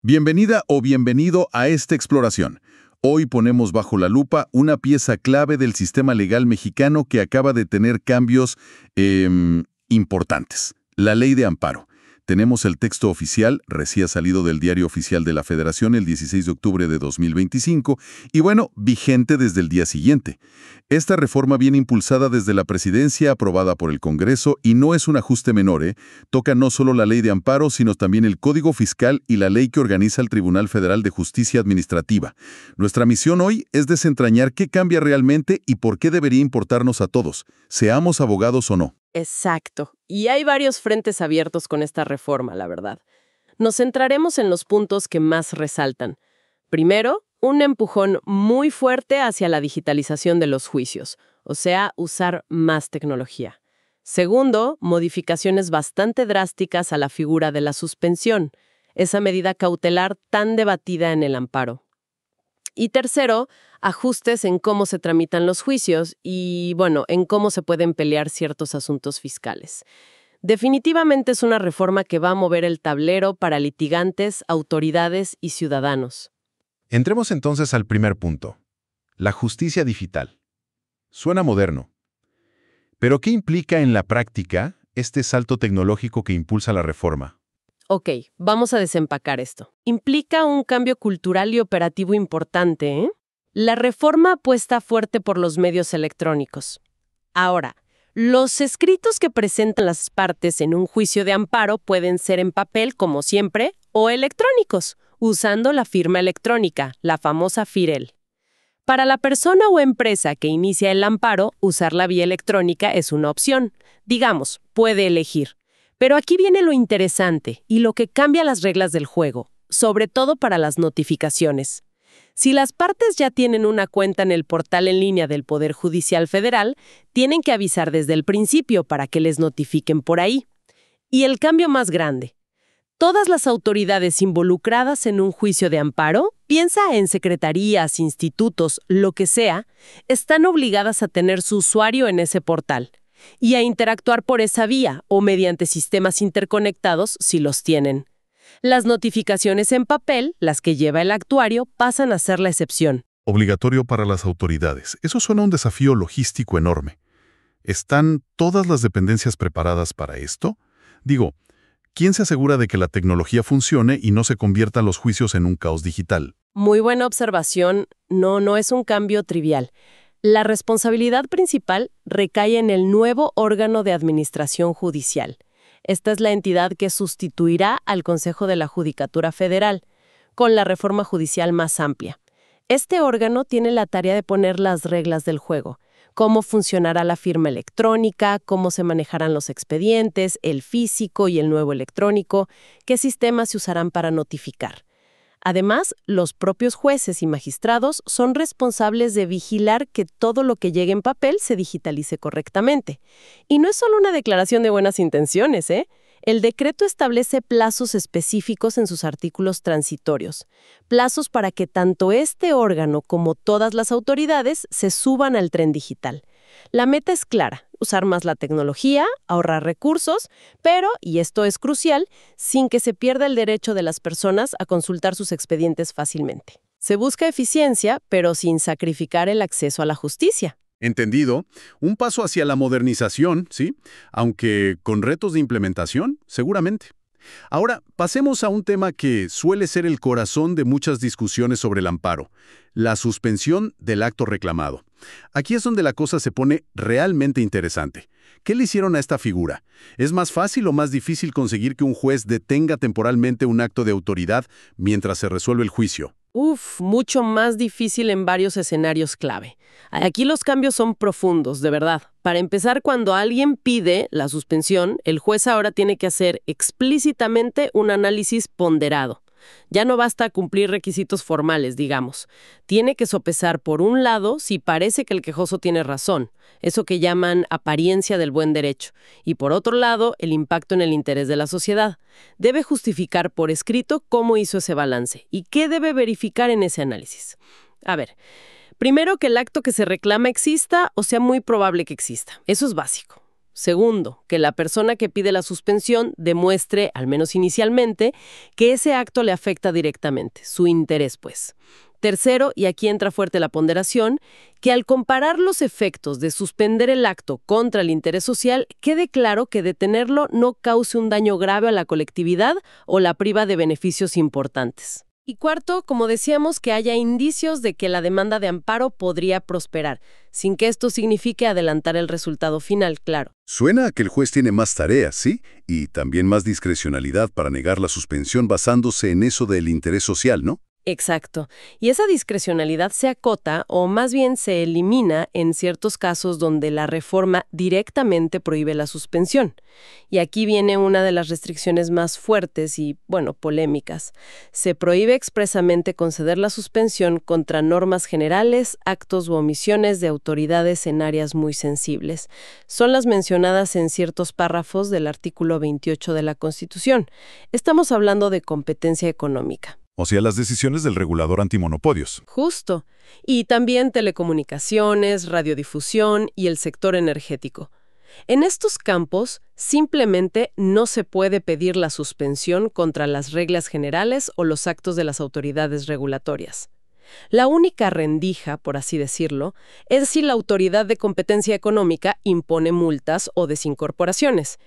Bienvenida o bienvenido a esta exploración. Hoy ponemos bajo la lupa una pieza clave del sistema legal mexicano que acaba de tener cambios importantes. La Ley de Amparo. Tenemos el texto oficial, recién salido del Diario Oficial de la Federación el 16 de octubre de 2025, y bueno, vigente desde el día siguiente. Esta reforma viene impulsada desde la presidencia, aprobada por el Congreso, y no es un ajuste menor, Toca no solo la Ley de Amparo, sino también el Código Fiscal y la ley que organiza el Tribunal Federal de Justicia Administrativa. Nuestra misión hoy es desentrañar qué cambia realmente y por qué debería importarnos a todos, seamos abogados o no. Exacto. Y hay varios frentes abiertos con esta reforma, la verdad. Nos centraremos en los puntos que más resaltan. Primero, un empujón muy fuerte hacia la digitalización de los juicios, o sea, usar más tecnología. Segundo, modificaciones bastante drásticas a la figura de la suspensión, esa medida cautelar tan debatida en el amparo. Y tercero, ajustes en cómo se tramitan los juicios y, en cómo se pueden pelear ciertos asuntos fiscales. Definitivamente es una reforma que va a mover el tablero para litigantes, autoridades y ciudadanos. Entremos entonces al primer punto, la justicia digital. Suena moderno. ¿Pero qué implica en la práctica este salto tecnológico que impulsa la reforma? Ok, vamos a desempacar esto. Implica un cambio cultural y operativo importante, La reforma apuesta fuerte por los medios electrónicos. Ahora, los escritos que presentan las partes en un juicio de amparo pueden ser en papel, como siempre, o electrónicos, usando la firma electrónica, la famosa FIREL. Para la persona o empresa que inicia el amparo, usar la vía electrónica es una opción. Digamos, puede elegir. Pero aquí viene lo interesante y lo que cambia las reglas del juego, sobre todo para las notificaciones. Si las partes ya tienen una cuenta en el portal en línea del Poder Judicial Federal, tienen que avisar desde el principio para que les notifiquen por ahí. Y el cambio más grande. Todas las autoridades involucradas en un juicio de amparo, piensa en secretarías, institutos, lo que sea, están obligadas a tener su usuario en ese portal y a interactuar por esa vía o mediante sistemas interconectados si los tienen. Las notificaciones en papel, las que lleva el actuario, pasan a ser la excepción. Obligatorio para las autoridades. Eso suena a un desafío logístico enorme. ¿Están todas las dependencias preparadas para esto? Digo, ¿quién se asegura de que la tecnología funcione y no se conviertan los juicios en un caos digital? Muy buena observación. No es un cambio trivial. La responsabilidad principal recae en el nuevo órgano de administración judicial. Esta es la entidad que sustituirá al Consejo de la Judicatura Federal, con la reforma judicial más amplia. Este órgano tiene la tarea de poner las reglas del juego, cómo funcionará la firma electrónica, cómo se manejarán los expedientes, el físico y el nuevo electrónico, qué sistemas se usarán para notificar. Además, los propios jueces y magistrados son responsables de vigilar que todo lo que llegue en papel se digitalice correctamente. Y no es solo una declaración de buenas intenciones, El decreto establece plazos específicos en sus artículos transitorios. Plazos para que tanto este órgano como todas las autoridades se suban al tren digital. La meta es clara, usar más la tecnología, ahorrar recursos, pero, y esto es crucial, sin que se pierda el derecho de las personas a consultar sus expedientes fácilmente. Se busca eficiencia, pero sin sacrificar el acceso a la justicia. Entendido. Un paso hacia la modernización, ¿sí? Aunque con retos de implementación, seguramente. Ahora, pasemos a un tema que suele ser el corazón de muchas discusiones sobre el amparo, la suspensión del acto reclamado. Aquí es donde la cosa se pone realmente interesante. ¿Qué le hicieron a esta figura? ¿Es más fácil o más difícil conseguir que un juez detenga temporalmente un acto de autoridad mientras se resuelve el juicio? Mucho más difícil en varios escenarios clave. Aquí los cambios son profundos, de verdad. Para empezar, cuando alguien pide la suspensión, el juez ahora tiene que hacer explícitamente un análisis ponderado. Ya no basta cumplir requisitos formales, digamos. Tiene que sopesar, por un lado, si parece que el quejoso tiene razón, eso que llaman apariencia del buen derecho, y por otro lado, el impacto en el interés de la sociedad. Debe justificar por escrito cómo hizo ese balance y qué debe verificar en ese análisis. A ver, primero que el acto que se reclama exista o sea muy probable que exista. Eso es básico. Segundo, que la persona que pide la suspensión demuestre, al menos inicialmente, que ese acto le afecta directamente, su interés, pues. Tercero, y aquí entra fuerte la ponderación, que al comparar los efectos de suspender el acto contra el interés social, quede claro que detenerlo no cause un daño grave a la colectividad o la priva de beneficios importantes. Y cuarto, como decíamos, que haya indicios de que la demanda de amparo podría prosperar, sin que esto signifique adelantar el resultado final, claro. Suena a que el juez tiene más tareas, ¿sí? Y también más discrecionalidad para negar la suspensión basándose en eso del interés social, ¿no? Exacto. Y esa discrecionalidad se acota, o más bien se elimina, en ciertos casos donde la reforma directamente prohíbe la suspensión. Y aquí viene una de las restricciones más fuertes y, polémicas. Se prohíbe expresamente conceder la suspensión contra normas generales, actos u omisiones de autoridades en áreas muy sensibles. Son las mencionadas en ciertos párrafos del artículo 28 de la Constitución. Estamos hablando de competencia económica. O sea, las decisiones del regulador antimonopolios. Justo. Y también telecomunicaciones, radiodifusión y el sector energético. En estos campos, simplemente no se puede pedir la suspensión contra las reglas generales o los actos de las autoridades regulatorias. La única rendija, por así decirlo, es si la autoridad de competencia económica impone multas o desincorporaciones.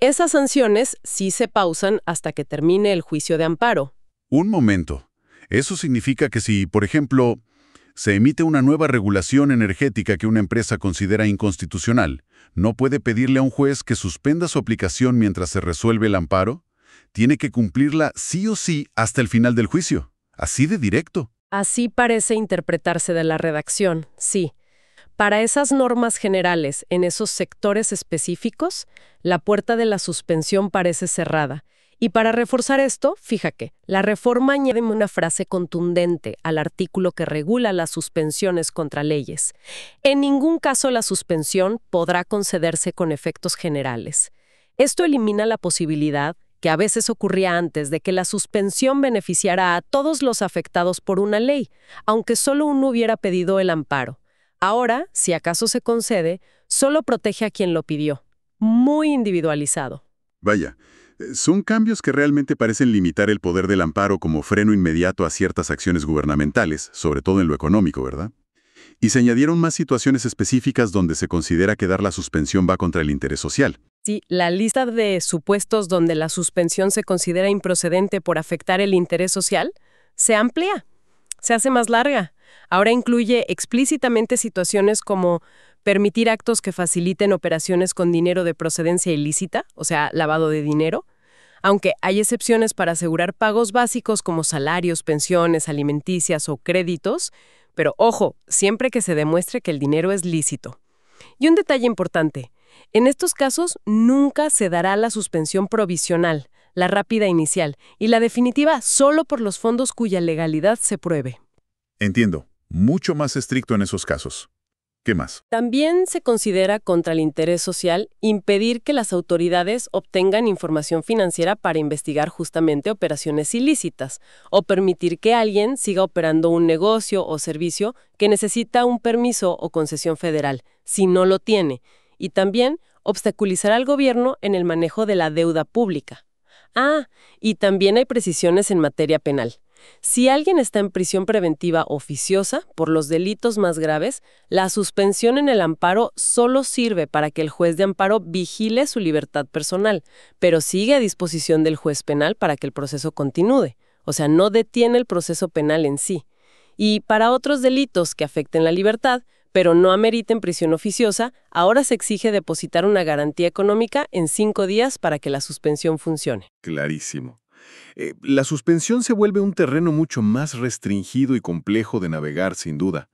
Esas sanciones sí se pausan hasta que termine el juicio de amparo. Un momento. Eso significa que si, por ejemplo, se emite una nueva regulación energética que una empresa considera inconstitucional, ¿no puede pedirle a un juez que suspenda su aplicación mientras se resuelve el amparo? Tiene que cumplirla sí o sí hasta el final del juicio. Así de directo. Así parece interpretarse de la redacción, sí. Para esas normas generales, en esos sectores específicos, la puerta de la suspensión parece cerrada. Y para reforzar esto, fíjate, la reforma añade una frase contundente al artículo que regula las suspensiones contra leyes. En ningún caso la suspensión podrá concederse con efectos generales. Esto elimina la posibilidad, que a veces ocurría antes, de que la suspensión beneficiara a todos los afectados por una ley, aunque solo uno hubiera pedido el amparo. Ahora, si acaso se concede, solo protege a quien lo pidió. Muy individualizado. Vaya. Son cambios que realmente parecen limitar el poder del amparo como freno inmediato a ciertas acciones gubernamentales, sobre todo en lo económico, ¿verdad? Y se añadieron más situaciones específicas donde se considera que dar la suspensión va contra el interés social. Sí, la lista de supuestos donde la suspensión se considera improcedente por afectar el interés social se amplía, se hace más larga. Ahora incluye explícitamente situaciones como permitir actos que faciliten operaciones con dinero de procedencia ilícita, o sea, lavado de dinero, aunque hay excepciones para asegurar pagos básicos como salarios, pensiones, alimenticias o créditos, pero ojo, siempre que se demuestre que el dinero es lícito. Y un detalle importante, en estos casos nunca se dará la suspensión provisional, la rápida inicial, y la definitiva solo por los fondos cuya legalidad se pruebe. Entiendo. Mucho más estricto en esos casos. ¿Qué más? También se considera contra el interés social impedir que las autoridades obtengan información financiera para investigar justamente operaciones ilícitas o permitir que alguien siga operando un negocio o servicio que necesita un permiso o concesión federal, si no lo tiene, y también obstaculizar al gobierno en el manejo de la deuda pública. Y también hay precisiones en materia penal. Si alguien está en prisión preventiva oficiosa por los delitos más graves, la suspensión en el amparo solo sirve para que el juez de amparo vigile su libertad personal, pero sigue a disposición del juez penal para que el proceso continúe. O sea, no detiene el proceso penal en sí. Y para otros delitos que afecten la libertad, pero no ameriten prisión oficiosa, ahora se exige depositar una garantía económica en 5 días para que la suspensión funcione. Clarísimo. La suspensión se vuelve un terreno mucho más restringido y complejo de navegar, sin duda.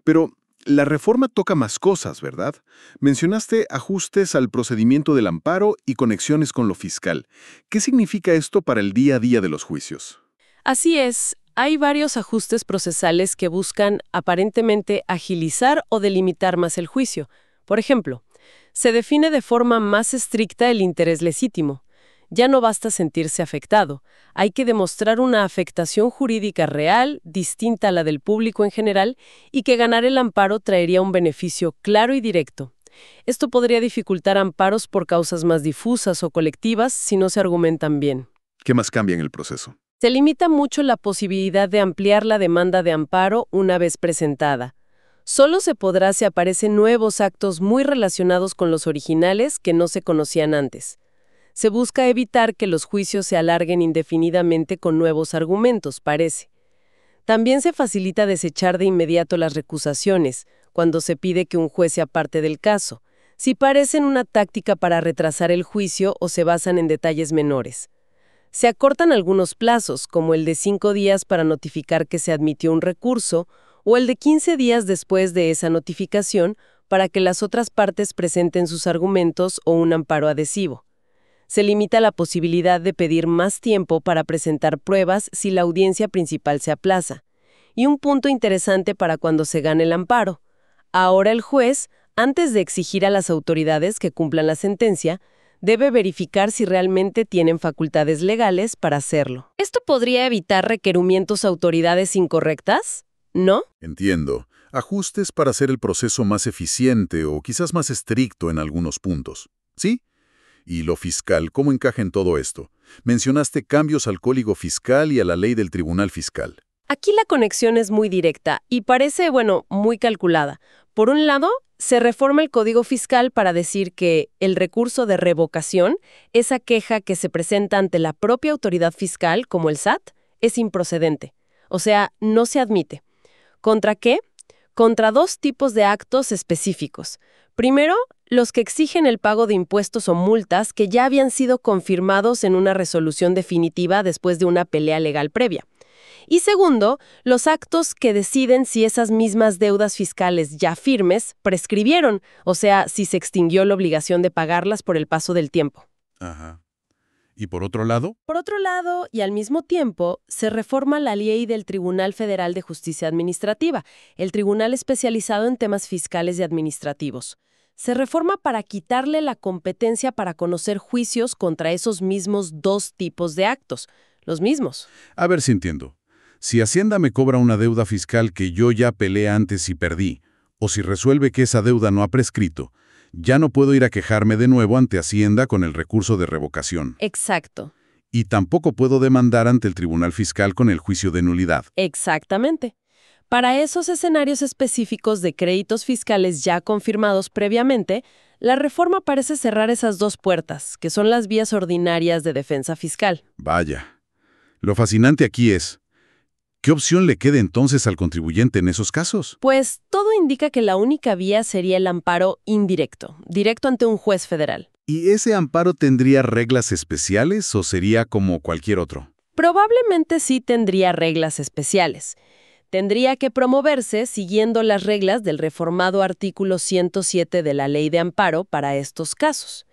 Pero la reforma toca más cosas, ¿verdad? Mencionaste ajustes al procedimiento del amparo y conexiones con lo fiscal. ¿Qué significa esto para el día a día de los juicios? Así es. Hay varios ajustes procesales que buscan aparentemente agilizar o delimitar más el juicio. Por ejemplo, se define de forma más estricta el interés legítimo. Ya no basta sentirse afectado. Hay que demostrar una afectación jurídica real, distinta a la del público en general, y que ganar el amparo traería un beneficio claro y directo. Esto podría dificultar amparos por causas más difusas o colectivas si no se argumentan bien. ¿Qué más cambia en el proceso? Se limita mucho la posibilidad de ampliar la demanda de amparo una vez presentada. Solo se podrá si aparecen nuevos actos muy relacionados con los originales que no se conocían antes. Se busca evitar que los juicios se alarguen indefinidamente con nuevos argumentos, parece. También se facilita desechar de inmediato las recusaciones, cuando se pide que un juez se aparte del caso, si parecen una táctica para retrasar el juicio o se basan en detalles menores. Se acortan algunos plazos, como el de 5 días para notificar que se admitió un recurso, o el de 15 días después de esa notificación para que las otras partes presenten sus argumentos o un amparo adhesivo. Se limita la posibilidad de pedir más tiempo para presentar pruebas si la audiencia principal se aplaza. Y un punto interesante para cuando se gane el amparo. Ahora el juez, antes de exigir a las autoridades que cumplan la sentencia, debe verificar si realmente tienen facultades legales para hacerlo. ¿Esto podría evitar requerimientos a autoridades incorrectas? ¿No? Entiendo. Ajustes para hacer el proceso más eficiente o quizás más estricto en algunos puntos. ¿Sí? ¿Y lo fiscal, cómo encaja en todo esto? Mencionaste cambios al Código Fiscal y a la ley del Tribunal Fiscal. Aquí la conexión es muy directa y parece, muy calculada. Por un lado, se reforma el Código Fiscal para decir que el recurso de revocación, esa queja que se presenta ante la propia autoridad fiscal, como el SAT, es improcedente. O sea, no se admite. ¿Contra qué? Contra 2 tipos de actos específicos. Primero, los que exigen el pago de impuestos o multas que ya habían sido confirmados en una resolución definitiva después de una pelea legal previa. Y segundo, los actos que deciden si esas mismas deudas fiscales ya firmes prescribieron, o sea, si se extinguió la obligación de pagarlas por el paso del tiempo. Ajá. ¿Y por otro lado? Por otro lado, y al mismo tiempo, se reforma la ley del Tribunal Federal de Justicia Administrativa, el tribunal especializado en temas fiscales y administrativos. Se reforma para quitarle la competencia para conocer juicios contra esos mismos 2 tipos de actos, los mismos. A ver si entiendo. Si Hacienda me cobra una deuda fiscal que yo ya peleé antes y perdí, o si resuelve que esa deuda no ha prescrito, ya no puedo ir a quejarme de nuevo ante Hacienda con el recurso de revocación. Exacto. Y tampoco puedo demandar ante el Tribunal Fiscal con el juicio de nulidad. Exactamente. Para esos escenarios específicos de créditos fiscales ya confirmados previamente, la reforma parece cerrar esas 2 puertas, que son las vías ordinarias de defensa fiscal. Vaya. Lo fascinante aquí es, ¿qué opción le queda entonces al contribuyente en esos casos? Pues todo indica que la única vía sería el amparo indirecto, directo ante un juez federal. ¿Y ese amparo tendría reglas especiales o sería como cualquier otro? Probablemente sí tendría reglas especiales. Tendría que promoverse siguiendo las reglas del reformado artículo 107 de la Ley de Amparo para estos casos.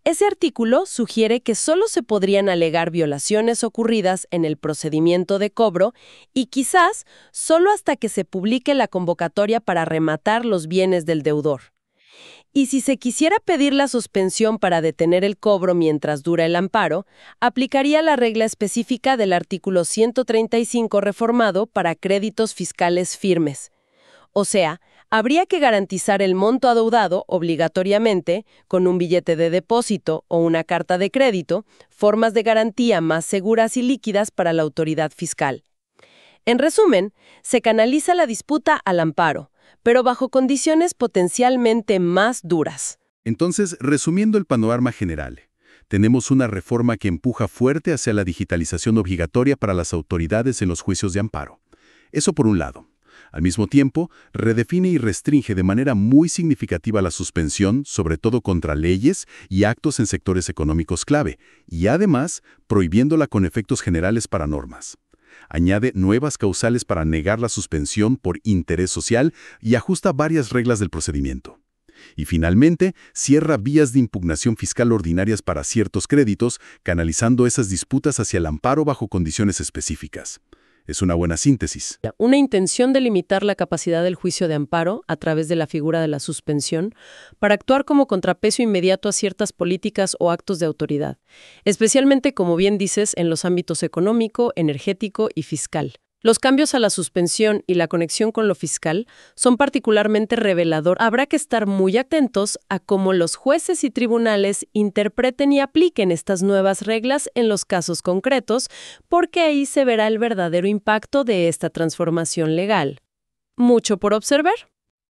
Ese artículo sugiere que solo se podrían alegar violaciones ocurridas en el procedimiento de cobro y quizás solo hasta que se publique la convocatoria para rematar los bienes del deudor. Y si se quisiera pedir la suspensión para detener el cobro mientras dura el amparo, aplicaría la regla específica del artículo 135 reformado para créditos fiscales firmes. O sea, habría que garantizar el monto adeudado obligatoriamente con un billete de depósito o una carta de crédito, formas de garantía más seguras y líquidas para la autoridad fiscal. En resumen, se canaliza la disputa al amparo, pero bajo condiciones potencialmente más duras. Entonces, resumiendo el panorama general, tenemos una reforma que empuja fuerte hacia la digitalización obligatoria para las autoridades en los juicios de amparo. Eso por un lado. Al mismo tiempo, redefine y restringe de manera muy significativa la suspensión, sobre todo contra leyes y actos en sectores económicos clave, y además prohibiéndola con efectos generales para normas. Añade nuevas causales para negar la suspensión por interés social y ajusta varias reglas del procedimiento. Y finalmente, cierra vías de impugnación fiscal ordinarias para ciertos créditos, canalizando esas disputas hacia el amparo bajo condiciones específicas. Es una buena síntesis. Una intención de limitar la capacidad del juicio de amparo a través de la figura de la suspensión para actuar como contrapeso inmediato a ciertas políticas o actos de autoridad, especialmente, como bien dices, en los ámbitos económico, energético y fiscal. Los cambios a la suspensión y la conexión con lo fiscal son particularmente revelador. Habrá que estar muy atentos a cómo los jueces y tribunales interpreten y apliquen estas nuevas reglas en los casos concretos, porque ahí se verá el verdadero impacto de esta transformación legal. Mucho por observar.